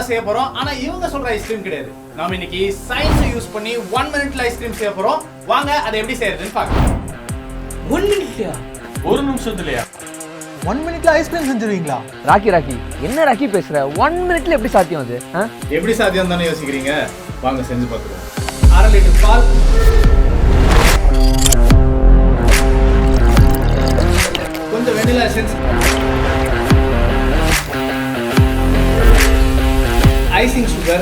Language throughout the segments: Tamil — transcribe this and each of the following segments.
செய்ய போறோம். ஆனா இவங்க சொல்ற ஐஸ்கிரீம் கிடையாது. நாம இன்னைக்கு சயின்ஸ் யூஸ் பண்ணி 1 மினிட்ல ஐஸ்கிரீம் செய்ய போறோம். வாங்க அதை எப்படி செய்யறதுன்னு பார்க்கலாம். 1 மினிட்லயா? ஒரு நிமிஷத்துலயா? 1 மினிட்ல ஐஸ்கிரீம் செஞ்சிருவீங்களா? ராக்கி என்ன ராக்கி பேசுற? 1 மினிட்ல எப்படி சாத்தியம் அது? எப்படி சாத்தியம் தானே யோசிக்கிறீங்க? வாங்க செஞ்சு பார்த்துருவோம். 1/2 லிட்டர் பால், கொஞ்சம் vanilla essence, icing sugar,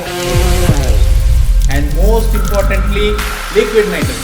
and most importantly liquid nitrogen.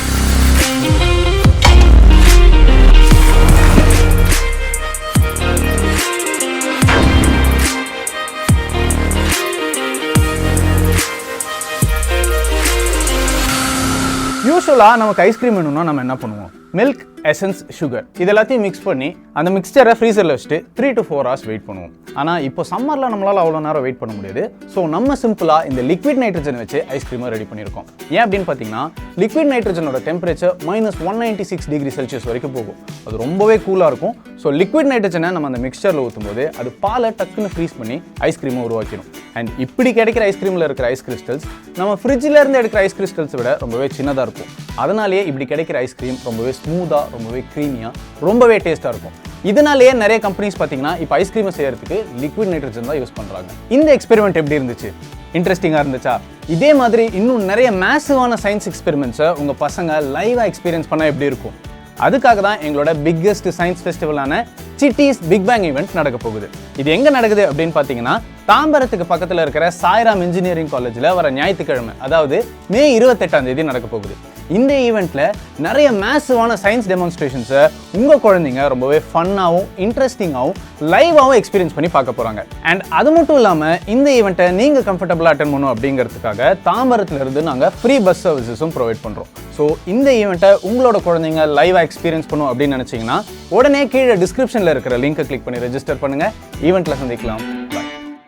யூசுவலா நமக்கு ஐஸ்கிரீம் வேணும்னா நம்ம என்ன பண்ணுவோம்? மில்க், எசன்ஸ், சுகர் இது எல்லாத்தையும் மிக்ஸ் பண்ணி அந்த மிக்சரை ஃப்ரீசரில் வச்சுட்டு 3 to 4 hours வெயிட் பண்ணுவோம். ஆனால் இப்போ சம்மரில் நம்மளால் அவ்வளோ நேரம் வெயிட் பண்ண முடியாது. ஸோ நம்ம சிம்பிளாக இந்த லிக்விட் நைட்ரஜன் வச்சு ஐஸ்கிரீமை ரெடி பண்ணியிருக்கோம். ஏன் அப்படின்னு பார்த்தீங்கன்னா லிக்விட் நைட்ரஜனோட டெம்பரேச்சர் -196 டிகிரி செல்சியஸ் வரைக்கும் போகும். அது ரொம்பவே கூலாக இருக்கும். ஸோ லிக்விட் நைட்ரஜனை நம்ம அந்த மிக்சரில் ஊற்றும் போது அது பாலை டக்குன்னு ஃப்ரீஸ் பண்ணி ஐஸ்கிரீமை உருவாக்கிடும். அண்ட் இப்படி கிடைக்கிற ஐஸ்கிரீமில் இருக்கிற ஐஸ் கிறிஸ்டல்ஸ் நம்ம ஃப்ரிட்ஜில் இருந்து எடுக்கிற ஐஸ் கிறிஸ்டல்ஸை விட ரொம்பவே சின்னதாக இருக்கும். அதனாலேயே இப்படி கிடைக்கிற ஐஸ்கிரீம் ரொம்பவே ஸ்மூத்தாக, ரொம்பவே க்ரீமியாக, ரொம்பவே டேஸ்ட்டாக இருக்கும். இதனாலேயே நிறைய கம்பெனிஸ் பார்த்தீங்கன்னா இப்போ ஐஸ்கிரீமை செய்யறதுக்கு லிக்விட் நைட்ரஜன் தான் யூஸ் பண்ணுறாங்க. இந்த எக்ஸ்பெரிமெண்ட் எப்படி இருந்துச்சு? இன்ட்ரெஸ்டிங்காக இருந்துச்சா? இதே மாதிரி இன்னும் நிறைய மேசிவான சயின்ஸ் எக்ஸ்பெரிமெண்ட்ஸை உங்கள் பசங்க லைவாக எக்ஸ்பீரியன்ஸ் பண்ணால் எப்படி இருக்கும்? அதுக்காக தான் எங்களோட பிக்கெஸ்ட் சயின்ஸ் ஃபெஸ்டிவலான சிட்டிஸ் பிக் பேங் ஈவெண்ட் நடக்க போகுது. இது எங்கே நடக்குது அப்படின்னு பார்த்தீங்கன்னா தாம்பரத்துக்கு பக்கத்தில் இருக்கிற சாய்ராம் இன்ஜினியரிங் காலேஜில் வர ஞாயிற்றுக்கிழமை, அதாவது மே 28ஆம் தேதி நடக்க போகுது. இந்த ஈவெண்ட்டில் நிறைய மேசிவான சயின்ஸ் டெமான்ஸ்ட்ரேஷன்ஸை உங்கள் குழந்தைங்க ரொம்பவே ஃபன்னாகவும், இன்ட்ரெஸ்டிங்காகவும், லைவாகவும் எக்ஸ்பீரியன்ஸ் பண்ணி பார்க்க போகிறாங்க. அண்ட் அது மட்டும் இல்லாமல் இந்த ஈவெண்ட்டை நீங்கள் கம்ஃபர்டபுளாக அட்டென்ட் பண்ணணும் அப்படிங்கிறதுக்காக தாம்பரத்துலேருந்து நாங்கள் ஃப்ரீ பஸ் சர்வீசஸும் ப்ரொவைட் பண்ணுறோம். ஸோ இந்த ஈவெண்ட்டை உங்களோட குழந்தைங்க லைவாக எக்ஸ்பீரியன்ஸ் பண்ணணும் அப்படின்னு நினச்சிங்கன்னா உடனே கீழே டிஸ்கிரிப்ஷனில் இருக்கிற லிங்கை கிளிக் பண்ணி ரெஜிஸ்டர் பண்ணுங்கள். ஈவெண்ட்டில் சந்திக்கலாம்.